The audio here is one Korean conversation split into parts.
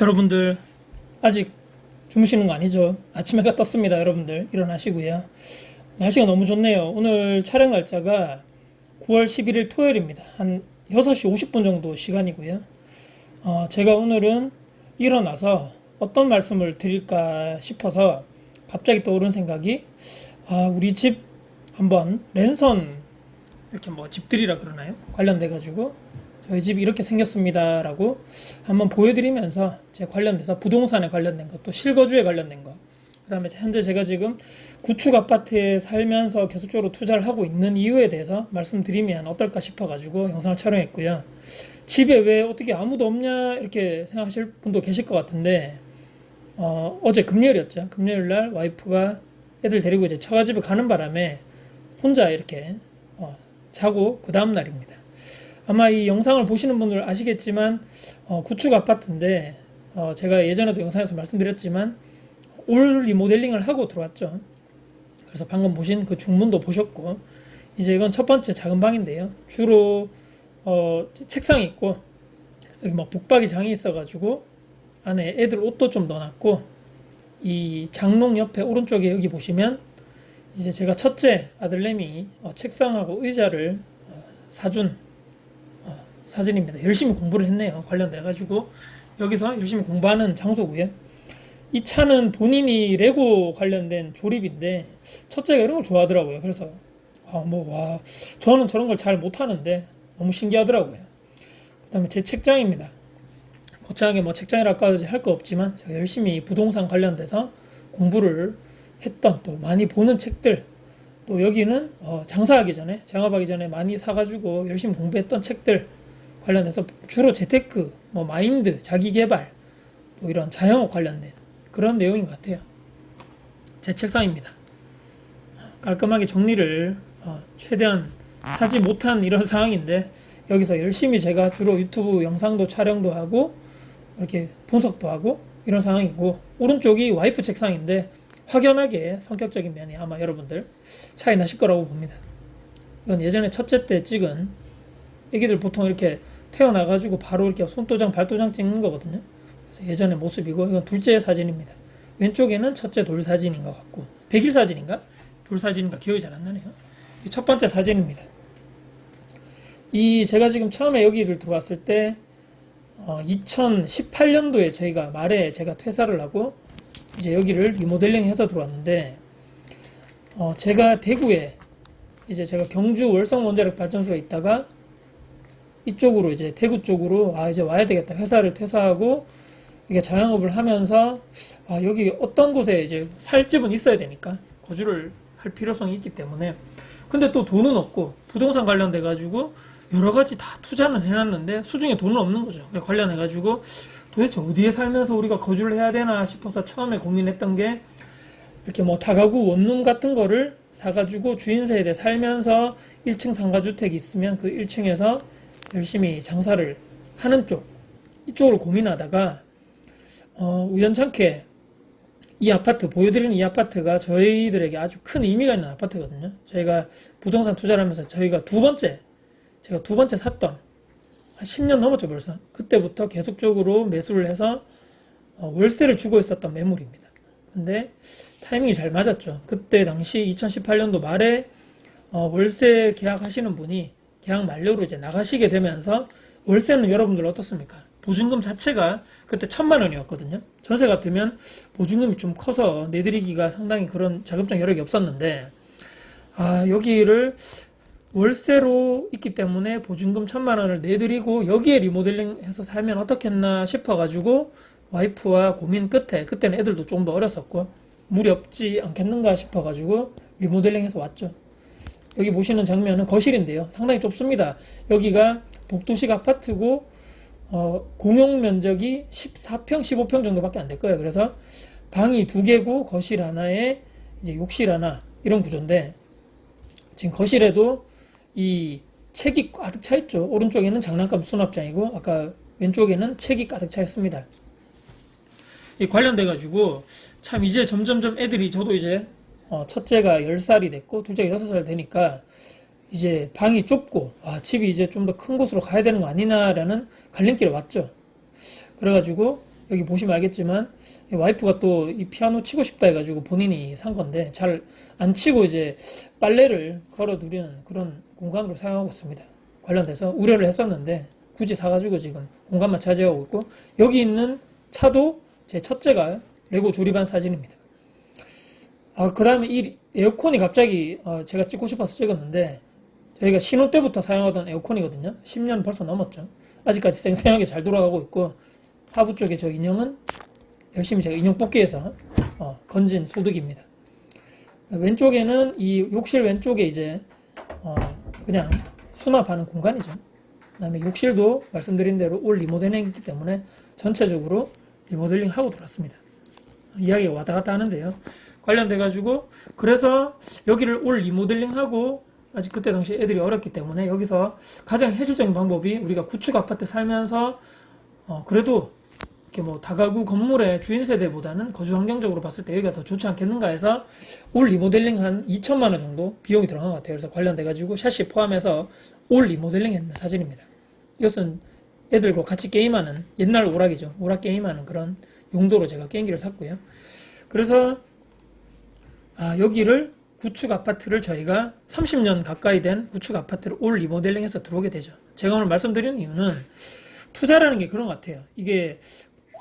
여러분들 아직 주무시는 거 아니죠? 아침 해가 떴습니다. 여러분들 일어나시고요. 날씨가 너무 좋네요. 오늘 촬영 날짜가 9월 11일 토요일입니다. 한 6시 50분 정도 시간이고요. 제가 오늘은 일어나서 어떤 말씀을 드릴까 싶어서 갑자기 떠오른 생각이, 우리 집 한번 랜선, 이렇게 뭐 집들이라 그러나요? 관련돼 가지고 저희 집이 이렇게 생겼습니다라고 한번 보여드리면서 제 관련돼서 부동산에 관련된 것, 또 실거주에 관련된 것, 그다음에 현재 제가 지금 구축 아파트에 살면서 계속적으로 투자를 하고 있는 이유에 대해서 말씀드리면 어떨까 싶어가지고 영상을 촬영했고요. 집에 왜 어떻게 아무도 없냐 이렇게 생각하실 분도 계실 것 같은데, 어제 금요일이었죠. 금요일 날 와이프가 애들 데리고 이제 처가집에 가는 바람에 혼자 이렇게 자고 그 다음 날입니다. 아마 이 영상을 보시는 분들 아시겠지만, 구축 아파트인데, 제가 예전에도 영상에서 말씀드렸지만 올 리모델링을 하고 들어왔죠. 그래서 방금 보신 그 중문도 보셨고, 이제 이건 첫 번째 작은 방인데요. 주로 책상이 있고, 여기 뭐 북박이 장이 있어가지고 안에 애들 옷도 좀 넣어놨고, 이 장롱 옆에 오른쪽에 여기 보시면 이제 제가 첫째 아들내미 책상하고 의자를 사준 사진입니다. 열심히 공부를 했네요. 관련돼가지고 여기서 열심히 공부하는 장소고요. 이 차는 본인이 레고 관련된 조립인데 첫째가 이런 걸 좋아하더라고요. 그래서 저는 저런 걸 잘 못하는데 너무 신기하더라고요. 그다음에 제 책장입니다. 거창하게 뭐 책장이라고까지 할 거 없지만 제가 열심히 부동산 관련돼서 공부를 했던, 또 많이 보는 책들, 또 여기는 장사하기 전에, 장업하기 전에 많이 사가지고 열심히 공부했던 책들 관련해서 주로 재테크, 뭐 마인드, 자기개발, 또 이런 자영업 관련된 그런 내용인 것 같아요. 제 책상입니다. 깔끔하게 정리를 최대한 하지 못한 이런 상황인데, 여기서 열심히 제가 주로 유튜브 영상도 촬영도 하고 이렇게 분석도 하고 이런 상황이고, 오른쪽이 와이프 책상인데 확연하게 성격적인 면이 아마 여러분들 차이 나실 거라고 봅니다. 이건 예전에 첫째 때 찍은, 애기들 보통 이렇게 태어나가지고 바로 이렇게 손도장, 발도장 찍는 거거든요. 그래서 예전의 모습이고, 이건 둘째 사진입니다. 왼쪽에는 첫째 돌 사진인 것 같고, 100일 사진인가? 돌 사진인가? 기억이 잘 안 나네요. 이 첫 번째 사진입니다. 제가 지금 처음에 여기를 들어왔을 때, 2018년도에 저희가 말에 제가 퇴사를 하고, 이제 여기를 리모델링 해서 들어왔는데, 제가 대구에, 이제 제가 경주 월성 원자력 발전소에 있다가 이쪽으로 이제 대구 쪽으로 이제 와야 되겠다. 회사를 퇴사하고 이게 자영업을 하면서 여기 어떤 곳에 이제 살 집은 있어야 되니까 거주를 할 필요성이 있기 때문에, 근데 또 돈은 없고 부동산 관련돼 가지고 여러 가지 다 투자는 해놨는데 수중에 돈은 없는 거죠. 관련해 가지고 도대체 어디에 살면서 우리가 거주를 해야 되나 싶어서 처음에 고민했던 게, 이렇게 뭐 다가구 원룸 같은 거를 사가지고 주인 세대 살면서 1층 상가주택이 있으면 그 1층에서 열심히 장사를 하는 쪽, 이쪽으로 고민하다가 우연찮게 이 아파트, 보여드리는 이 아파트가 저희들에게 아주 큰 의미가 있는 아파트거든요. 저희가 부동산 투자를 하면서 제가 두 번째 샀던, 한 10년 넘었죠 벌써. 그때부터 계속적으로 매수를 해서 월세를 주고 있었던 매물입니다. 근데 타이밍이 잘 맞았죠. 그때 당시 2018년도 말에 월세 계약하시는 분이 계약 만료로 이제 나가시게 되면서, 월세는 여러분들 어떻습니까? 보증금 자체가 그때 1,000만 원이었거든요. 전세 같으면 보증금이 좀 커서 내드리기가 상당히 그런 자금적 여력이 없었는데, 여기를 월세로 있기 때문에 보증금 1,000만 원을 내드리고 여기에 리모델링 해서 살면 어떻겠나 싶어가지고 와이프와 고민 끝에, 그때는 애들도 조금 더 어렸었고 무리 없지 않겠는가 싶어가지고 리모델링 해서 왔죠. 여기 보시는 장면은 거실인데요. 상당히 좁습니다. 여기가 복도식 아파트고, 공용 면적이 14평, 15평 정도밖에 안 될 거예요. 그래서 방이 2개고 거실 하나에 이제 욕실 하나, 이런 구조인데, 지금 거실에도 이 책이 가득 차 있죠. 오른쪽에는 장난감 수납장이고, 아까 왼쪽에는 책이 가득 차 있습니다. 이 관련돼 가지고 참 이제 점점점 애들이, 저도 이제 첫째가 10살이 됐고 둘째가 6살 되니까 이제 방이 좁고 집이 이제 좀 더 큰 곳으로 가야 되는 거 아니냐라는 갈림길에 왔죠. 그래가지고 여기 보시면 알겠지만 와이프가 또 이 피아노 치고 싶다 해가지고 본인이 산 건데 잘 안 치고 이제 빨래를 걸어 두리는 그런 공간으로 사용하고 있습니다. 관련돼서 우려를 했었는데 굳이 사가지고 지금 공간만 차지하고 있고, 여기 있는 차도 제 첫째가 레고 조립한 사진입니다. 그 다음에 이 에어컨이 갑자기 제가 찍고 싶어서 찍었는데, 저희가 신혼 때부터 사용하던 에어컨이거든요. 10년 벌써 넘었죠. 아직까지 생생하게 잘 돌아가고 있고, 하부 쪽에 저 인형은 열심히 제가 인형 뽑기에서 건진 소득입니다. 왼쪽에는 이 욕실 왼쪽에 이제 그냥 수납하는 공간이죠. 그 다음에 욕실도 말씀드린 대로 올 리모델링이기 때문에 전체적으로 리모델링 하고 들어왔습니다. 이야기가 왔다 갔다 하는데요. 관련돼 가지고 그래서 여기를 올 리모델링 하고, 아직 그때 당시 애들이 어렸기 때문에 여기서 가장 현실적인 방법이, 우리가 구축 아파트 살면서 그래도 이렇게 뭐 다가구 건물의 주인 세대보다는 거주 환경적으로 봤을 때 여기가 더 좋지 않겠는가 해서 올 리모델링 한 2천만 원 정도 비용이 들어간 것 같아요. 그래서 관련돼 가지고 샤시 포함해서 올 리모델링 했는 사진입니다. 이것은 애들과 같이 게임하는 옛날 오락이죠. 오락 게임하는 그런 용도로 제가 게임기를 샀고요. 그래서 여기를 구축 아파트를 저희가 30년 가까이 된 구축 아파트를 올 리모델링해서 들어오게 되죠. 제가 오늘 말씀드리는 이유는 투자라는 게 그런 것 같아요. 이게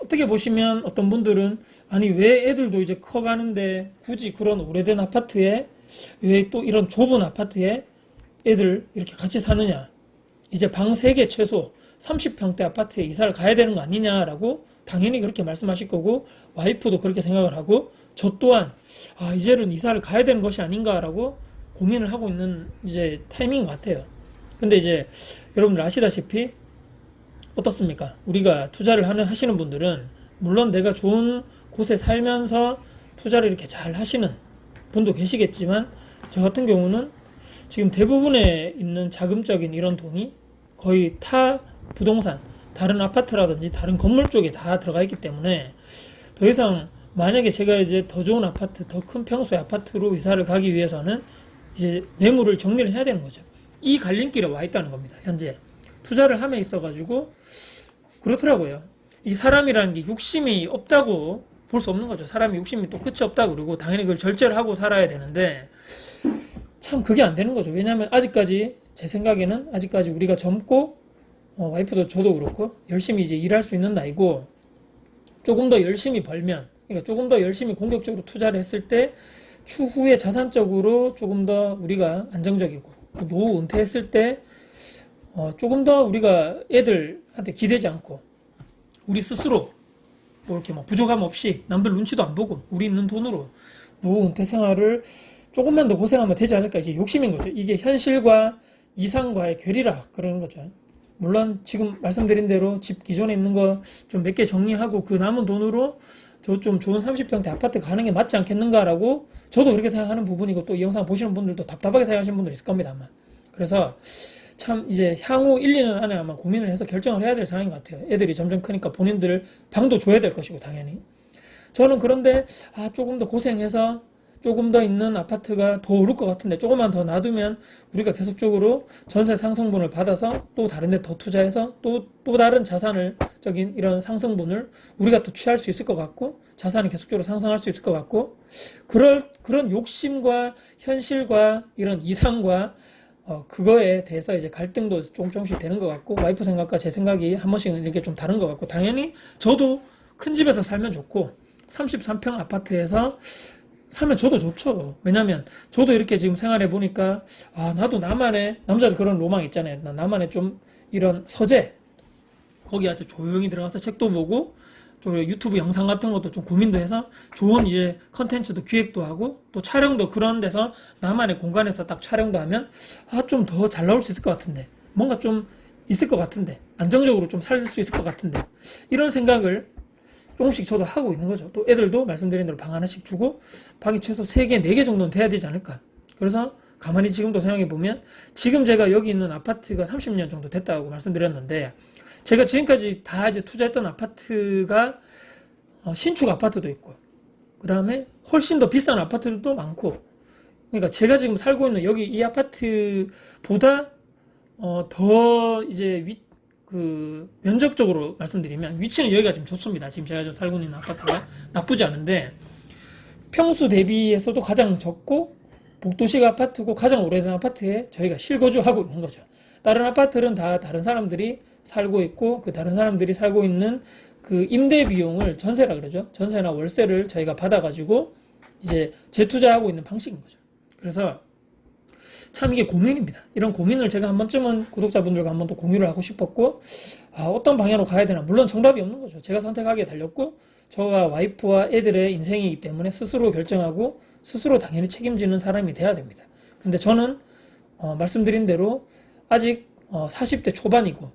어떻게 보시면 어떤 분들은 아니 왜 애들도 이제 커가는데 굳이 그런 오래된 아파트에 왜 또 이런 좁은 아파트에 애들 이렇게 같이 사느냐, 이제 방 3개 최소 30평대 아파트에 이사를 가야 되는 거 아니냐라고 당연히 그렇게 말씀하실 거고, 와이프도 그렇게 생각을 하고, 저 또한 이제는 이사를 가야 되는 것이 아닌가라고 고민을 하고 있는 이제 타이밍인 것 같아요. 근데 이제 여러분들 아시다시피 어떻습니까? 우리가 투자를 하시는 분들은 물론 내가 좋은 곳에 살면서 투자를 이렇게 잘 하시는 분도 계시겠지만, 저 같은 경우는 지금 대부분에 있는 자금적인 이런 돈이 거의 타 부동산, 다른 아파트라든지 다른 건물 쪽에 다 들어가 있기 때문에 더 이상 만약에 제가 이제 더 좋은 아파트, 더 큰 평수의 아파트로 이사를 가기 위해서는 이제 매물을 정리를 해야 되는 거죠. 이 갈림길에 와 있다는 겁니다. 현재 투자를 함에 있어가지고 그렇더라고요. 이 사람이라는 게 욕심이 없다고 볼 수 없는 거죠. 사람이 욕심이 또 끝이 없다고 그러고 당연히 그걸 절제를 하고 살아야 되는데 참 그게 안 되는 거죠. 왜냐하면 아직까지 제 생각에는 아직까지 우리가 젊고 와이프도 저도 그렇고 열심히 이제 일할 수 있는 나이고, 조금 더 열심히 벌면, 그러니까 조금 더 열심히 공격적으로 투자를 했을 때 추후에 자산적으로 조금 더 우리가 안정적이고, 노후 은퇴했을 때 조금 더 우리가 애들한테 기대지 않고 우리 스스로 뭐 이렇게 막 부족함 없이 남들 눈치도 안 보고 우리 있는 돈으로 노후 은퇴 생활을 조금만 더 고생하면 되지 않을까, 이제 욕심인 거죠. 이게 현실과 이상과의 괴리라 그러는 거죠. 물론 지금 말씀드린 대로 집 기존에 있는 거 좀 몇 개 정리하고 그 남은 돈으로 저 좀 좋은 30평대 아파트 가는 게 맞지 않겠는가라고 저도 그렇게 생각하는 부분이고, 또 이 영상 보시는 분들도 답답하게 생각하시는 분들 있을 겁니다 아마. 그래서 참 이제 향후 1, 2년 안에 아마 고민을 해서 결정을 해야 될 상황인 것 같아요. 애들이 점점 크니까 본인들 방도 줘야 될 것이고 당연히. 저는 그런데 조금 더 고생해서 조금 더 있는 아파트가 더 오를 것 같은데, 조금만 더 놔두면 우리가 계속적으로 전세 상승분을 받아서 또 다른 데 더 투자해서 또 다른 자산을적인 이런 상승분을 우리가 또 취할 수 있을 것 같고, 자산이 계속적으로 상승할 수 있을 것 같고, 그런 욕심과 현실과 이런 이상과 그거에 대해서 이제 갈등도 조금씩 되는 것 같고, 와이프 생각과 제 생각이 한 번씩은 이렇게 좀 다른 것 같고, 당연히 저도 큰 집에서 살면 좋고 33평 아파트에서 살면 저도 좋죠. 왜냐면 저도 이렇게 지금 생활해 보니까 나도 나만의, 남자들 그런 로망 있잖아요. 나만의 좀 이런 서재, 거기 아주 조용히 들어가서 책도 보고 좀 유튜브 영상 같은 것도 좀 고민도 해서 좋은 이제 컨텐츠도 기획도 하고 또 촬영도 그런 데서 나만의 공간에서 딱 촬영도 하면 좀 더 잘 나올 수 있을 것 같은데, 뭔가 좀 있을 것 같은데, 안정적으로 좀 살 수 있을 것 같은데, 이런 생각을 조금씩 저도 하고 있는 거죠. 또 애들도 말씀드린 대로 방 하나씩 주고 방이 최소 3개, 4개 정도는 돼야 되지 않을까. 그래서 가만히 지금도 생각해 보면 지금 제가 여기 있는 아파트가 30년 정도 됐다고 말씀드렸는데, 제가 지금까지 다 이제 투자했던 아파트가 신축 아파트도 있고, 그 다음에 훨씬 더 비싼 아파트도 많고, 그러니까 제가 지금 살고 있는 여기 이 아파트보다 더 이제 그 면적적으로 말씀드리면 위치는 여기가 지금 좋습니다. 지금 제가 좀 살고 있는 아파트가 나쁘지 않은데 평수 대비해서도 가장 적고 복도식 아파트고 가장 오래된 아파트에 저희가 실거주하고 있는 거죠. 다른 아파트는 다 다른 사람들이 살고 있고 그 다른 사람들이 살고 있는 그 임대 비용을 전세라 그러죠. 전세나 월세를 저희가 받아가지고 이제 재투자하고 있는 방식인 거죠. 그래서 참 이게 고민입니다. 이런 고민을 제가 한 번쯤은 구독자분들과 한 번 더 공유를 하고 싶었고, 어떤 방향으로 가야 되나. 물론 정답이 없는 거죠. 제가 선택하기에 달렸고, 저와 와이프와 애들의 인생이기 때문에 스스로 결정하고, 스스로 당연히 책임지는 사람이 돼야 됩니다. 근데 저는, 말씀드린 대로, 아직, 40대 초반이고,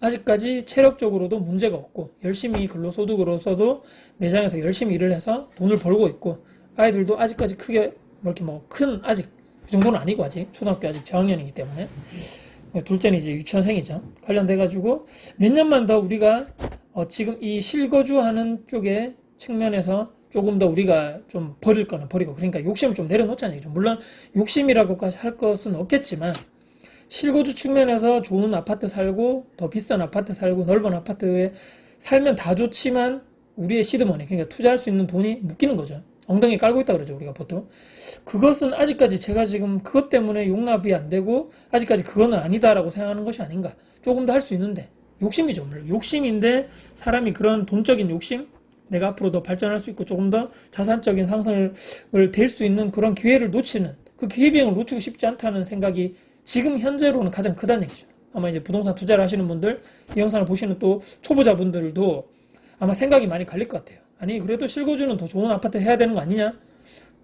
아직까지 체력적으로도 문제가 없고, 열심히 근로소득으로서도 매장에서 열심히 일을 해서 돈을 벌고 있고, 아이들도 아직까지 크게, 뭐 이렇게 뭐 큰, 아직, 그 정도는 아니고 아직 초등학교 아직 저학년이기 때문에 둘째는 이제 유치원생이죠. 관련돼가지고 몇 년만 더 우리가 지금 이 실거주하는 쪽에 측면에서 조금 더 우리가 좀 버릴 거는 버리고 그러니까 욕심을 좀 내려놓자는 얘기죠. 물론 욕심이라고까지 할 것은 없겠지만 실거주 측면에서 좋은 아파트 살고 더 비싼 아파트 살고 넓은 아파트에 살면 다 좋지만 우리의 시드머니 그러니까 투자할 수 있는 돈이 묶이는 거죠. 엉덩이 깔고 있다 그러죠 우리가 보통. 그것은 아직까지 제가 지금 그것 때문에 용납이 안 되고 아직까지 그거는 아니다라고 생각하는 것이 아닌가. 조금 더 할 수 있는데 욕심이죠. 물론 욕심인데 사람이 그런 돈적인 욕심 내가 앞으로 더 발전할 수 있고 조금 더 자산적인 상승을 될 수 있는 그런 기회를 놓치는 그 기회비용을 놓치고 싶지 않다는 생각이 지금 현재로는 가장 크다는 얘기죠. 아마 이제 부동산 투자를 하시는 분들 이 영상을 보시는 또 초보자분들도 아마 생각이 많이 갈릴 것 같아요. 아니 그래도 실거주는 더 좋은 아파트 해야 되는 거 아니냐?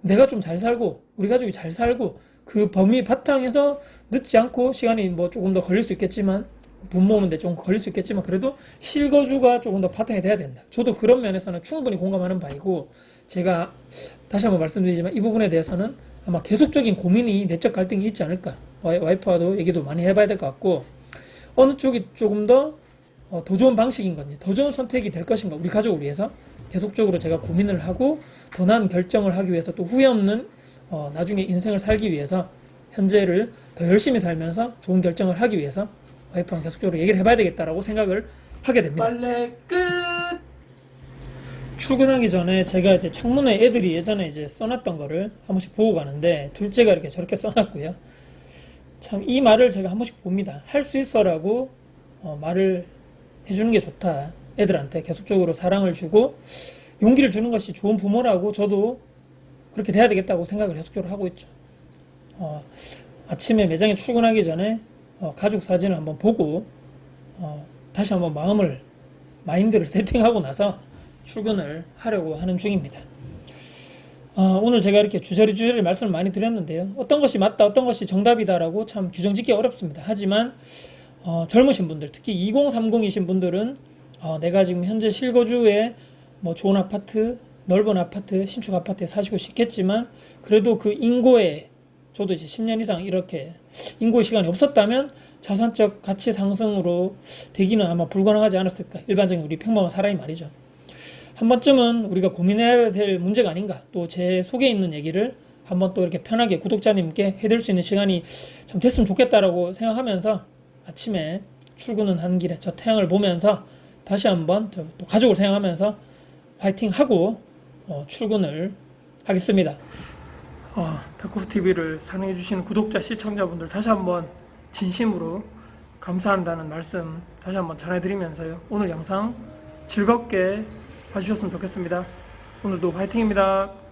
내가 좀 잘 살고 우리 가족이 잘 살고 그 범위 바탕에서 늦지 않고 시간이 뭐 조금 더 걸릴 수 있겠지만 돈 모으는데 좀 걸릴 수 있겠지만 그래도 실거주가 조금 더 바탕이 돼야 된다. 저도 그런 면에서는 충분히 공감하는 바이고 제가 다시 한번 말씀드리지만 이 부분에 대해서는 아마 계속적인 고민이 내적 갈등이 있지 않을까. 와이프와도 얘기도 많이 해봐야 될 것 같고 어느 쪽이 조금 더 좋은 방식인 건지 더 좋은 선택이 될 것인가 우리 가족을 위해서 계속적으로 제가 고민을 하고 더 나은 결정을 하기 위해서 또 후회 없는 나중에 인생을 살기 위해서 현재를 더 열심히 살면서 좋은 결정을 하기 위해서 와이프랑 계속적으로 얘기를 해봐야 되겠다라고 생각을 하게 됩니다. 빨래 끝. 출근하기 전에 제가 이제 창문에 애들이 예전에 이제 써놨던 거를 한 번씩 보고 가는데 둘째가 이렇게 저렇게 써놨고요. 참 이 말을 제가 한 번씩 봅니다. 할 수 있어라고 말을 해주는 게 좋다. 애들한테 계속적으로 사랑을 주고 용기를 주는 것이 좋은 부모라고 저도 그렇게 돼야 되겠다고 생각을 계속적으로 하고 있죠. 아침에 매장에 출근하기 전에 가족 사진을 한번 보고 다시 한번 마인드를 세팅하고 나서 출근을 하려고 하는 중입니다. 오늘 제가 이렇게 주저리 말씀을 많이 드렸는데요. 어떤 것이 맞다, 어떤 것이 정답이다라고 참 규정짓기 어렵습니다. 하지만 젊으신 분들, 특히 2030이신 분들은 내가 지금 현재 실거주에 뭐 좋은 아파트, 넓은 아파트, 신축 아파트에 사시고 싶겠지만 그래도 그 인고에 저도 이제 10년 이상 이렇게 인고의 시간이 없었다면 자산적 가치 상승으로 되기는 아마 불가능하지 않았을까. 일반적인 우리 평범한 사람이 말이죠. 한 번쯤은 우리가 고민해야 될 문제가 아닌가. 또 제 속에 있는 얘기를 한번 또 이렇게 편하게 구독자님께 해드릴 수 있는 시간이 참 됐으면 좋겠다라고 생각하면서 아침에 출근은 하는 길에 저 태양을 보면서 다시 한번 또 가족을 생각하면서 화이팅하고 출근을 하겠습니다. 다쿠스TV를 사랑해주시는 구독자, 시청자분들 다시 한번 진심으로 감사한다는 말씀 다시 한번 전해드리면서요. 오늘 영상 즐겁게 봐주셨으면 좋겠습니다. 오늘도 화이팅입니다.